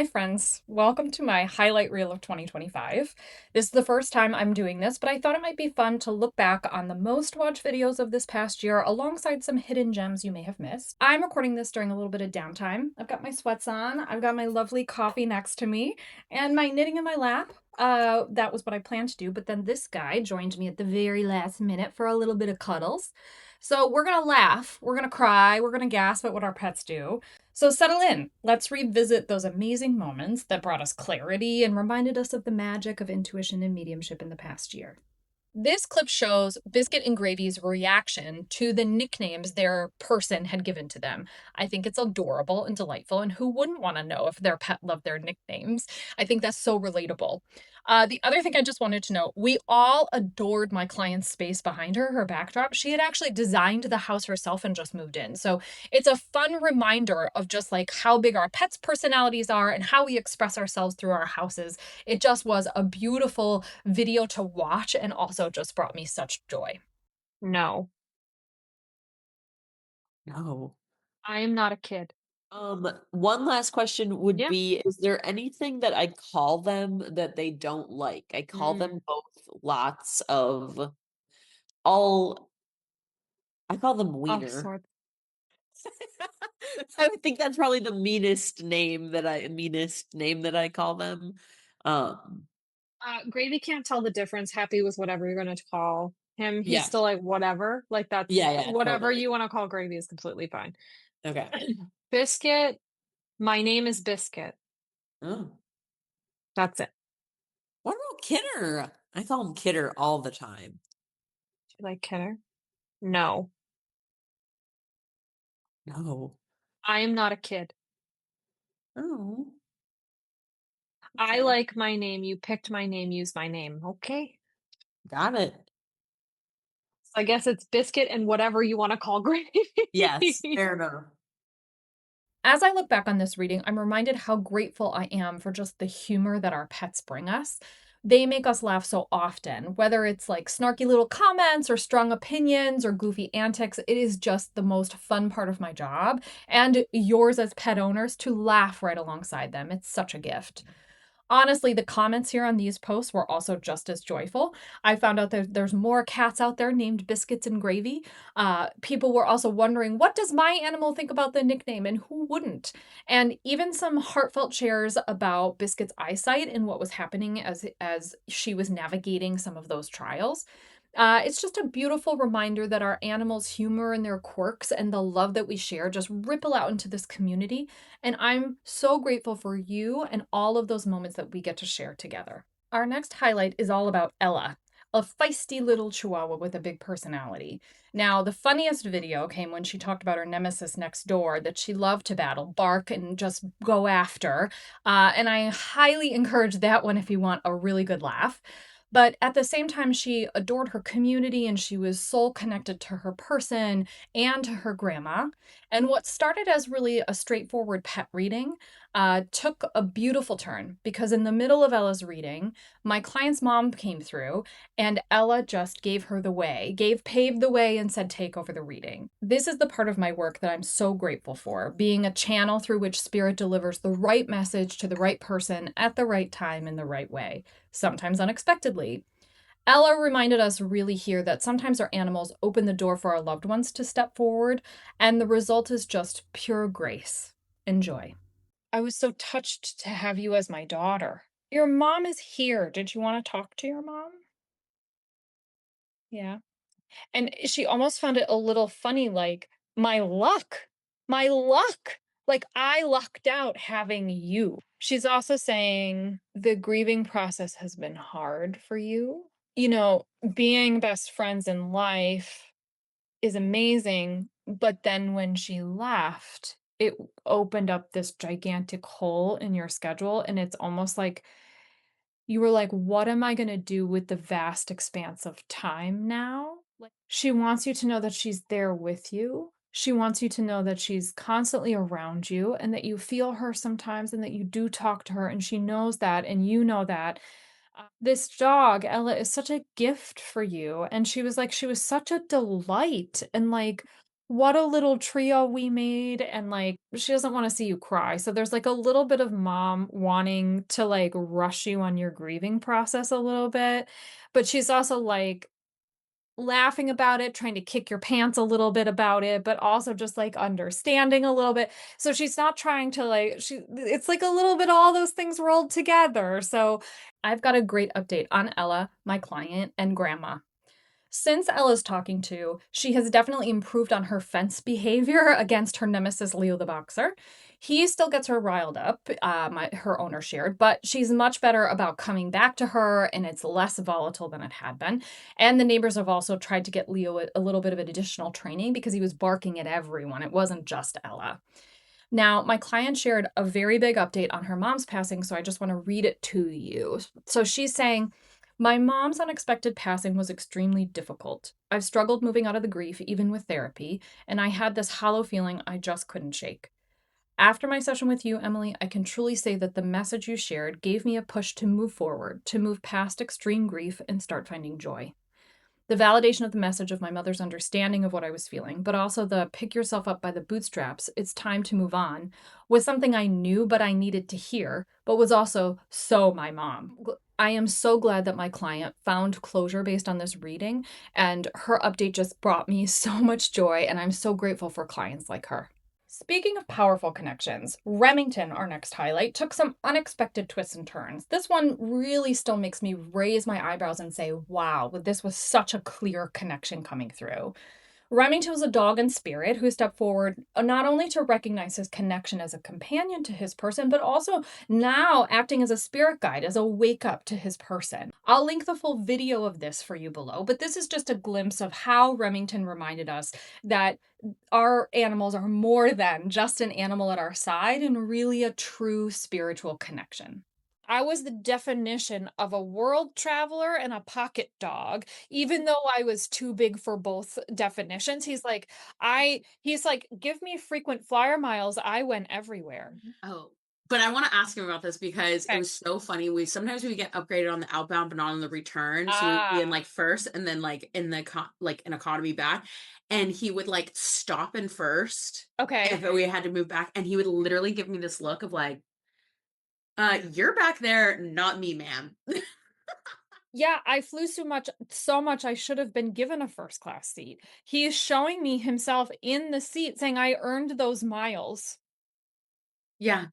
Hi, friends. Welcome to my highlight reel of 2025. This is the first time I'm doing this, but I thought it might be fun to look back on the most watched videos of this past year alongside some hidden gems you may have missed. I'm recording this during a little bit of downtime. I've got my sweats on, I've got my lovely coffee next to me, and my knitting in my lap. That was what I planned to do, but then this guy joined me at the very last minute for a little bit of cuddles. So we're gonna laugh, we're gonna cry, we're gonna gasp at what our pets do. So settle in. Let's revisit those amazing moments that brought us clarity and reminded us of the magic of intuition and mediumship in the past year. This clip shows Biscuit and Gravy's reaction to the nicknames their person had given to them. I think it's adorable and delightful, and who wouldn't want to know if their pet loved their nicknames? I think that's so relatable. The other thing I just wanted to note, we all adored my client's space behind her, her backdrop. She had actually designed the house herself and just moved in. So it's a fun reminder of just like how big our pets' personalities are and how we express ourselves through our houses. It just was a beautiful video to watch and also just brought me such joy. No, No. I am not a kid. One last question would Yeah. be, is there anything that I call them that they don't like? I call Mm. them both lots of all I call them All wiener. sorts. I would think that's probably the meanest name that I call them. Um, Gravy can't tell the difference. Happy with whatever you're gonna call him. He's yeah. still like whatever. Like that's Yeah, yeah, whatever totally. you want to call Gravy is completely fine. Okay. Biscuit. My name is Biscuit. Oh. That's it. What about Kidder? I call him Kidder all the time. Do you like Kidder? No, No. I am not a kid. Oh, I okay. like my name. You picked my name. Use my name. Okay. Got it. So I guess it's Biscuit and whatever you want to call Yes, Gravy. fair enough. As I look back on this reading, I'm reminded how grateful I am for just the humor that our pets bring us. They make us laugh so often, whether it's like snarky little comments or strong opinions or goofy antics. It is just the most fun part of my job and yours as pet owners to laugh right alongside them. It's such a gift. Honestly, the comments here on these posts were also just as joyful. I found out that there's more cats out there named Biscuits and Gravy. People were also wondering, what does my animal think about the nickname, and who wouldn't? And even some heartfelt shares about Biscuit's eyesight and what was happening as she was navigating some of those trials. It's just a beautiful reminder that our animals' humor and their quirks and the love that we share just ripple out into this community. And I'm so grateful for you and all of those moments that we get to share together. Our next highlight is all about Ella, a feisty little chihuahua with a big personality. Now, the funniest video came when she talked about her nemesis next door that she loved to battle, bark, and just go after. And I highly encourage that one if you want a really good laugh. But at the same time, she adored her community and she was soul connected to her person and to her grandma. And what started as really a straightforward pet reading took a beautiful turn because in the middle of Ella's reading, my client's mom came through and Ella just gave her the way, paved the way and said, take over the reading. This is the part of my work that I'm so grateful for, being a channel through which spirit delivers the right message to the right person at the right time in the right way, sometimes unexpectedly. Ella reminded us really here that sometimes our animals open the door for our loved ones to step forward, and the result is just pure grace. Enjoy. I was so touched to have you as my daughter. Your mom is here. Did you want to talk to your mom? Yeah. And she almost found it a little funny, like, my luck, my luck. Like, I lucked out having you. She's also saying the grieving process has been hard for you. Being best friends in life is amazing. But then when she left, it opened up this gigantic hole in your schedule. And it's almost like you were like, "What am I gonna do with the vast expanse of time now?" Like, she wants you to know that she's there with you. She wants you to know that she's constantly around you and that you feel her sometimes and that you do talk to her, and she knows that and you know that. This dog, Ella, is such a gift for you, and she was such a delight, and, like, what a little trio we made, and, like, she doesn't wanna see you cry, so there's, like, a little bit of mom wanting to, like, rush you on your grieving process a little bit, but she's also, like, laughing about it, trying to kick your pants a little bit about it, but also just, like, understanding a little bit. So she's not trying to, like it's like a little bit all those things rolled together. So I've got a great update on Ella, my client, and grandma. Since Ella's talking to, she has definitely improved on her fence behavior against her nemesis Leo the boxer. He still gets her riled up, her owner shared, but she's much better about coming back to her, and it's less volatile than it had been. And the neighbors have also tried to get Leo a little bit of additional training because he was barking at everyone. It wasn't just Ella. Now, my client shared a very big update on her mom's passing, so I just want to read it to you. So she's saying, my mom's unexpected passing was extremely difficult. I've struggled moving out of the grief, even with therapy, and I had this hollow feeling I just couldn't shake. After my session with you, Emily, I can truly say that the message you shared gave me a push to move forward, to move past extreme grief and start finding joy. The validation of the message of my mother's understanding of what I was feeling, but also the pick yourself up by the bootstraps, it's time to move on, was something I knew but I needed to hear, but was also so my mom. I am so glad that my client found closure based on this reading, and her update just brought me so much joy, and I'm so grateful for clients like her. Speaking of powerful connections, Remington, our next highlight, took some unexpected twists and turns. This one really still makes me raise my eyebrows and say, wow, this was such a clear connection coming through. Remington was a dog in spirit who stepped forward not only to recognize his connection as a companion to his person, but also now acting as a spirit guide, as a wake up to his person. I'll link the full video of this for you below, but this is just a glimpse of how Remington reminded us that our animals are more than just an animal at our side and really a true spiritual connection. I was the definition of a world traveler and a pocket dog, even though I was too big for both definitions. He's like, "Give me frequent flyer miles, I went everywhere." Oh, but I wanna ask him about this because it Okay. was so funny. We get upgraded on the outbound, but not on the return. So we'd be in, Ah, like, first and then, like, in the an economy back, and he would, like, stop in first okay. if we had to move back, and he would literally give me this look of like, you're back there, not me, ma'am." Yeah, I flew so much I should have been given a first class seat. He is showing me himself in the seat saying, "I earned those miles." Yeah,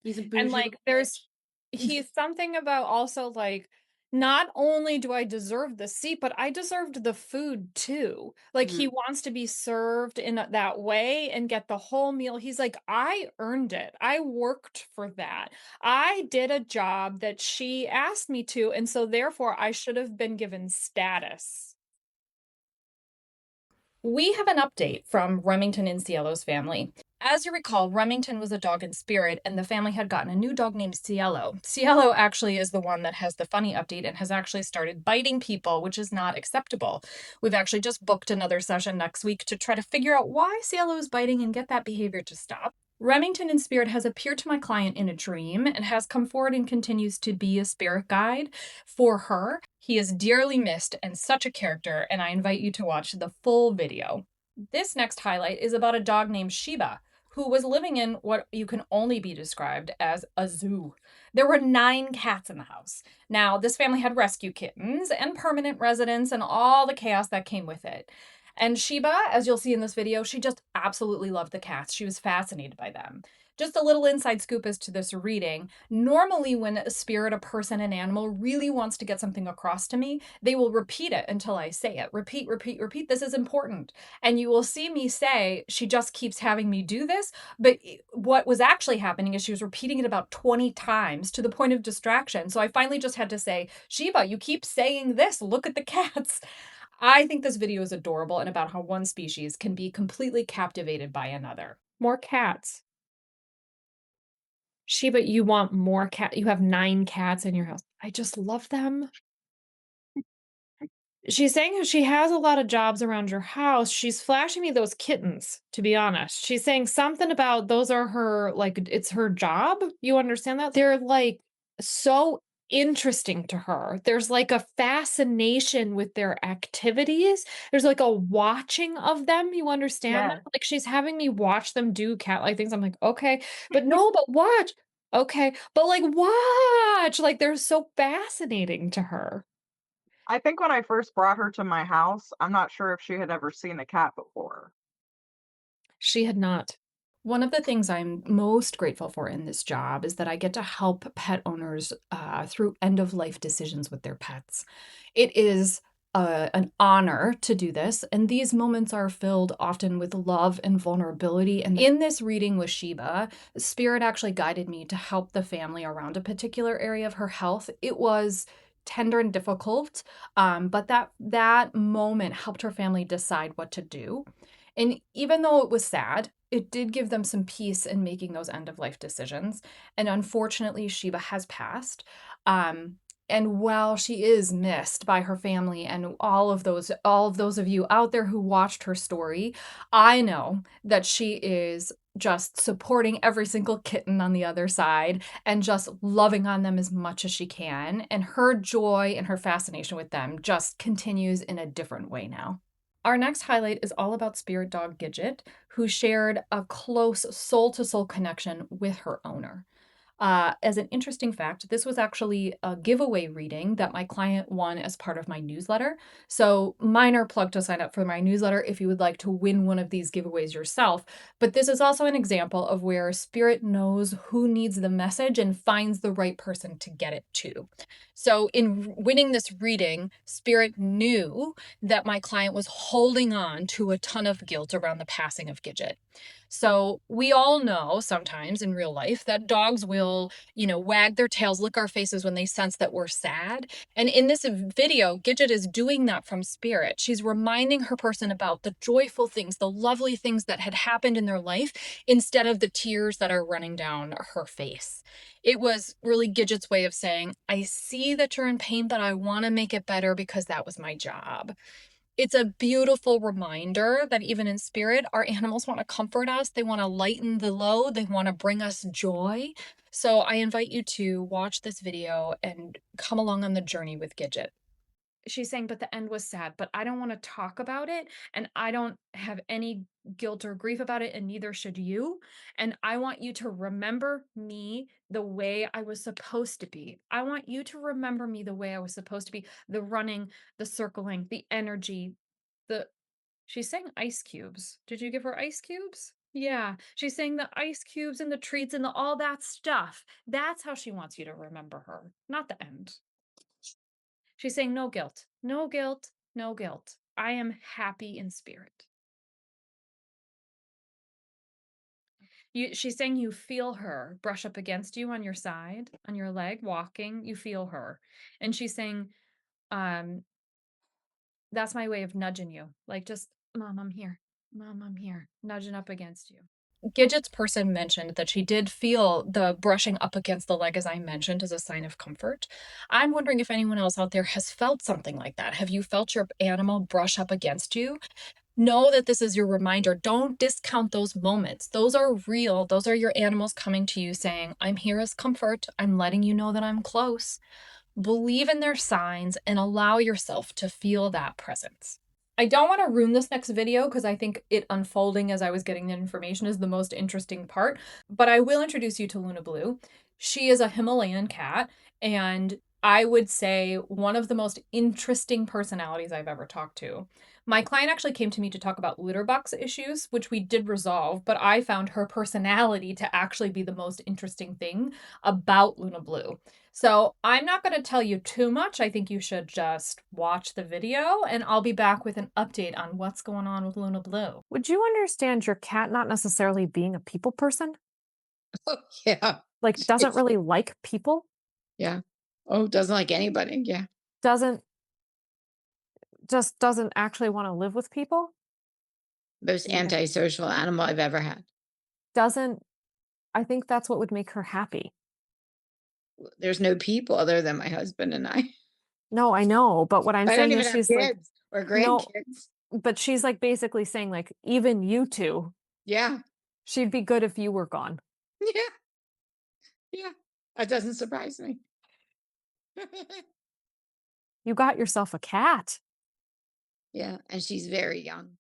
he's a And, bougie like, little there's bitch. he's something about also, like, not only do I deserve the seat, but I deserved the food too. Like, he Mhm. wants to be served in that way and get the whole meal. He's like, "I earned it. I worked for that. I did a job that she asked me to, and so therefore I should have been given status." We have an update from Remington and Cielo's family. As you recall, Remington was a dog in spirit, and the family had gotten a new dog named Cielo. Cielo actually is the one that has the funny update and has actually started biting people, which is not acceptable. We've actually just booked another session next week to try to figure out why Cielo is biting and get that behavior to stop. Remington in spirit has appeared to my client in a dream and has come forward and continues to be a spirit guide for her. He is dearly missed and such a character, and I invite you to watch the full video. This next highlight is about a dog named Sheba, who was living in what you can only be described as a zoo. There were 9 cats in the house. Now, this family had rescue kittens and permanent residents and all the chaos that came with it. And Sheba, as you'll see in this video, she just absolutely loved the cats. She was fascinated by them. Just a little inside scoop as to this reading. Normally, when a spirit, a person, an animal really wants to get something across to me, they will repeat it until I say it. Repeat, repeat, repeat. This is important. And you will see me say, she just keeps having me do this. But what was actually happening is she was repeating it about 20 times to the point of distraction. So I finally just had to say, Sheba, you keep saying this. Look at the cats. I think this video is adorable and about how one species can be completely captivated by another. More cats. Shiba, you want more cat you have 9 cats in your house. I just love them. She's saying how she has a lot of jobs around your house. She's flashing me those kittens, to be honest. She's saying something about those are her like, it's her job. You understand that? They're, like, so interesting to her. There's like a fascination with their activities. There's like a watching of them. You understand that? Yes. Like she's having me watch them do cat-like things. I'm like, okay, but no, but watch. Okay, but like watch. Like they're so fascinating to her. I think when I first brought her to my house, I'm not sure if she had ever seen a cat before. She had not. One of the things I'm most grateful for in this job is that I get to help pet owners through end of life decisions with their pets. It is an honor to do this, and these moments are filled often with love and vulnerability. And in this reading with Sheba, Spirit actually guided me to help the family around a particular area of her health. It was tender and difficult, but that moment helped her family decide what to do. And even though it was sad, it did give them some peace in making those end of life decisions. And unfortunately, Sheba has passed. Um, and while she is missed by her family and all of those of you out there who watched her story, I know that she is just supporting every single kitten on the other side and just loving on them as much as she can. And her joy and her fascination with them just continues in a different way now. Our next highlight is all about spirit dog Gidget, who shared a close soul to soul connection with her owner. As an interesting fact, this was actually a giveaway reading that my client won as part of my newsletter. So, minor plug to sign up for my newsletter if you would like to win one of these giveaways yourself. But this is also an example of where spirit knows who needs the message and finds the right person to get it to. So, in winning this reading, spirit knew that my client was holding on to a ton of guilt around the passing of Gidget. So we all know sometimes in real life that dogs will, wag their tails, lick our faces when they sense that we're sad. And in this video, Gidget is doing that from spirit. She's reminding her person about the joyful things, the lovely things that had happened in their life instead of the tears that are running down her face. It was really Gidget's way of saying, I see that you're in pain, but I want to make it better because that was my job. It's a beautiful reminder that even in spirit, our animals want to comfort us. They want to lighten the load. They want to bring us joy. So I invite you to watch this video and come along on the journey with Gidget. She's saying, but the end was sad, but I don't want to talk about it. And I don't have any guilt or grief about it. And neither should you. And I want you to remember me the way I was supposed to be. I want you to remember me the way I was supposed to be. The running, the circling, the energy, the she's saying ice cubes. Did you give her ice cubes? Yeah, she's saying the ice cubes and the treats and all that stuff. That's how she wants you to remember her, not the end. She's saying no guilt, no guilt, no guilt. I am happy in spirit. She's saying you feel her brush up against you on your side, on your leg, walking. You feel her, and she's saying, um, "That's my way of nudging you, like just, Mom, I'm here. Mom, I'm here," nudging up against you. Gidget's person mentioned that she did feel the brushing up against the leg, as I mentioned, as a sign of comfort. I'm wondering if anyone else out there has felt something like that. Have you felt your animal brush up against you? Know that this is your reminder. Don't discount those moments. Those are real. Those are your animals coming to you saying, I'm here as comfort. I'm letting you know that I'm close. Believe in their signs and allow yourself to feel that presence. I don't want to ruin this next video because I think it unfolding as I was getting the information is the most interesting part, but I will introduce you to Luna Blue. She is a Himalayan cat, and I would say one of the most interesting personalities I've ever talked to. My client actually came to me to talk about litter box issues, which we did resolve, but I found her personality to actually be the most interesting thing about Luna Blue. So I'm not going to tell you too much. I think you should just watch the video and I'll be back with an update on what's going on with Luna Blue. Would you understand your cat not necessarily being a people person? Oh, yeah. Like, doesn't really like people? Yeah. Oh, doesn't like anybody. Yeah. Doesn't just doesn't actually want to live with people? Most Yeah. antisocial animal I've ever had. Doesn't I think that's what would make her happy. There's no people other than my husband and I. No, I know, but what I'm I don't saying even is have she's like, kids or no, grandkids. but she's like basically saying like even you two, Yeah. she'd be good if you were gone. Yeah. Yeah. That doesn't surprise me. You got yourself a cat. Yeah, and she's very young.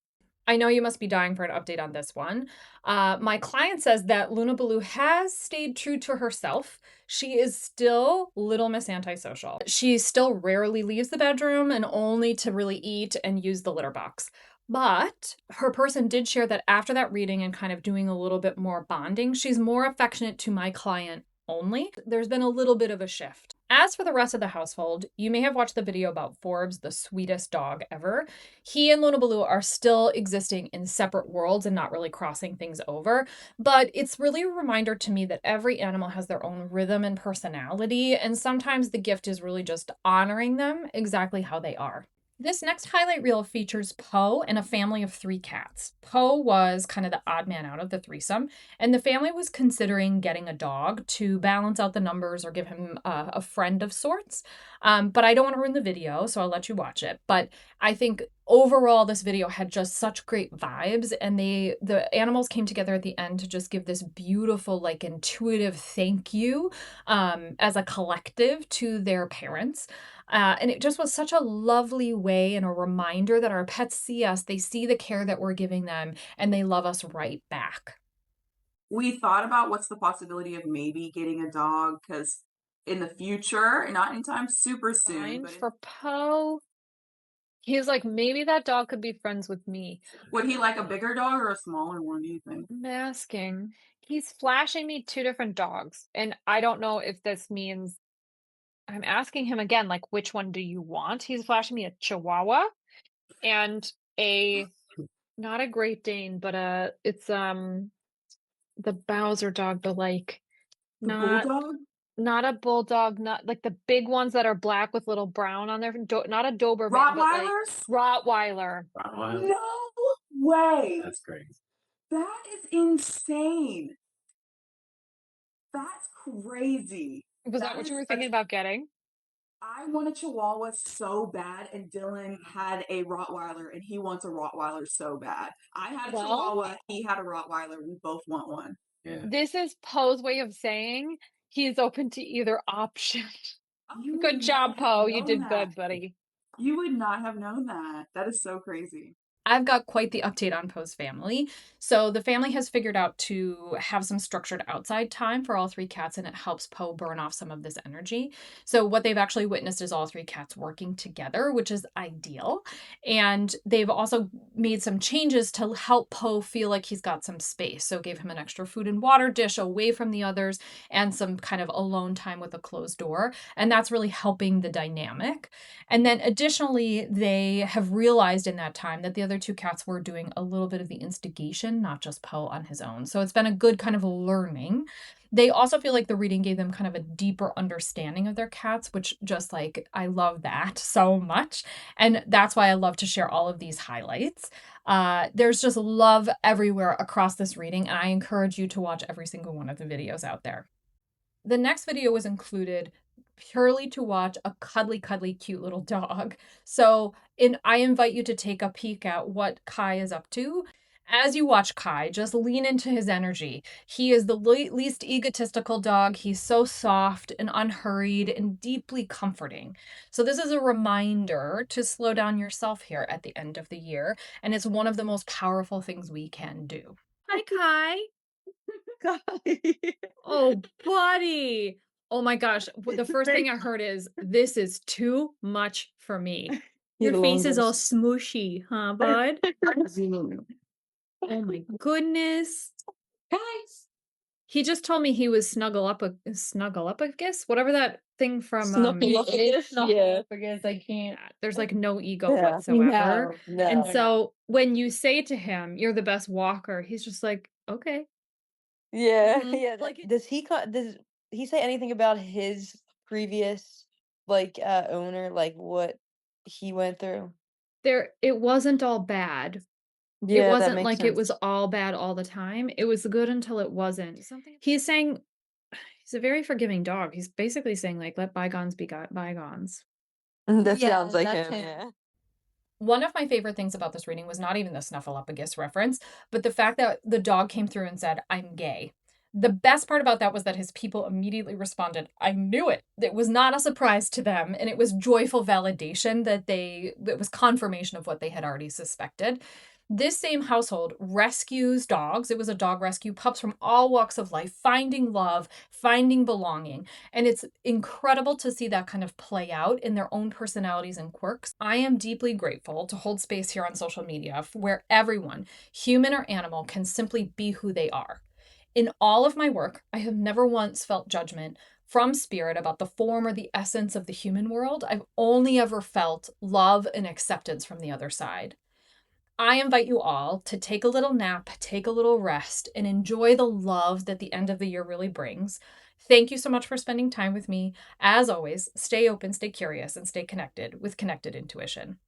I know you must be dying for an update on this one. My client says that Luna Baloo has stayed true to herself. She is still Little Miss Antisocial. She still rarely leaves the bedroom and only to really eat and use the litter box. But her person did share that after that reading and kind of doing a little bit more bonding, she's more affectionate to my client only. There's been a little bit of a shift. As for the rest of the household, you may have watched the video about Forbes, the sweetest dog ever. He and Luna Baloo are still existing in separate worlds and not really crossing things over. But it's really a reminder to me that every animal has their own rhythm and personality, and sometimes the gift is really just honoring them exactly how they are. This next highlight reel features Poe and a family of 3 cats. Poe was kind of the odd man out of the threesome, and the family was considering getting a dog to balance out the numbers or give him a friend of sorts. But I don't want to ruin the video, so I'll let you watch it. But I think overall this video had just such great vibes, and the animals came together at the end to just give this beautiful, like, intuitive thank you as a collective to their parents. And it just was such a lovely way and a reminder that our pets see us, they see the care that we're giving them, and they love us right back. We thought about what's the possibility of maybe getting a dog because in the future, not anytime super soon, Fine but for Poe. He's like, maybe that dog could be friends with me. would he like a bigger dog or a smaller one, do you think? I'm asking. He's flashing me 2 different dogs, and I don't know if this means I'm asking him again, like, which one do you want? He's flashing me a Chihuahua and a not a Great Dane, but it's the Bowser dog, but like The not bulldog? not a bulldog, not like the big ones that are black with little brown on their not a Doberman, but like Rottweilers? Rottweiler. No way! That's great. That is insane. That's crazy. Was that what you were thinking about getting? I want a Chihuahua so bad, and Dylan had a Rottweiler, and he wants a Rottweiler so bad. I had a Well, Chihuahua, he had a Rottweiler. We both want one. Yeah. this is Poe's way of saying he's open to either option. You Good would job, not have Poe. You known did that. good, buddy. You would not have known that. That is so crazy. I've got quite the update on Poe's family. So the family has figured out to have some structured outside time for all 3 cats, and it helps Poe burn off some of this energy. So what they've actually witnessed is all 3 cats working together, which is ideal. And they've also made some changes to help Poe feel like he's got some space. So gave him an extra food and water dish away from the others and some kind of alone time with a closed door. And that's really helping the dynamic. And then additionally, they have realized in that time that the other 2 cats were doing a little bit of the instigation, not just Poe on his own. So it's been a good kind of learning. They also feel like the reading gave them kind of a deeper understanding of their cats, which just like, I love that so much. And that's why I love to share all of these highlights. There's just love everywhere across this reading, and I encourage you to watch every single one of the videos out there. The next video was included purely to watch a cuddly, cuddly, cute little dog. So I invite you to take a peek at what Kai is up to. As you watch Kai, just lean into his energy. He is the least egotistical dog. He's so soft and unhurried and deeply comforting. So this is a reminder to slow down yourself here at the end of the year. And it's one of the most powerful things we can do. Hi, Kai. Oh, buddy. Oh my gosh. The first thing I heard is, this is too much for me. Your face is all smooshy, huh, bud? Oh my goodness. Guys. He just told me he was Snuggleuppagus, whatever that thing from Yeah, because I can't. there's like no ego Yeah, whatsoever. no, And no. so when you say to him, "You're the best walker," he's just like, "Okay." Yeah, Mhm. yeah. Like, Does he say anything about his previous owner, like what he went through? it wasn't all bad. It Yeah, that wasn't makes like it was sense. all bad all the time. It was good until it wasn't. He's saying he's a very forgiving dog. He's basically saying, like, let bygones be bygones. That Yeah, sounds like that's him, him. yeah. One of my favorite things about this reading was not even the Snuffleupagus reference, but the fact that the dog came through and said, "I'm gay." The best part about that was that his people immediately responded, "I knew it." It was not a surprise to them, and it was joyful validation that it was confirmation of what they had already suspected. This same household rescues dogs. It was a dog rescue, pups from all walks of life, finding love, finding belonging. And it's incredible to see that kind of play out in their own personalities and quirks. I am deeply grateful to hold space here on social media where everyone, human or animal, can simply be who they are. In all of my work, I have never once felt judgment from spirit about the form or the essence of the human world. I've only ever felt love and acceptance from the other side. I invite you all to take a little nap, take a little rest, and enjoy the love that the end of the year really brings. Thank you so much for spending time with me. As always, stay open, stay curious, and stay connected with Connected Intuition.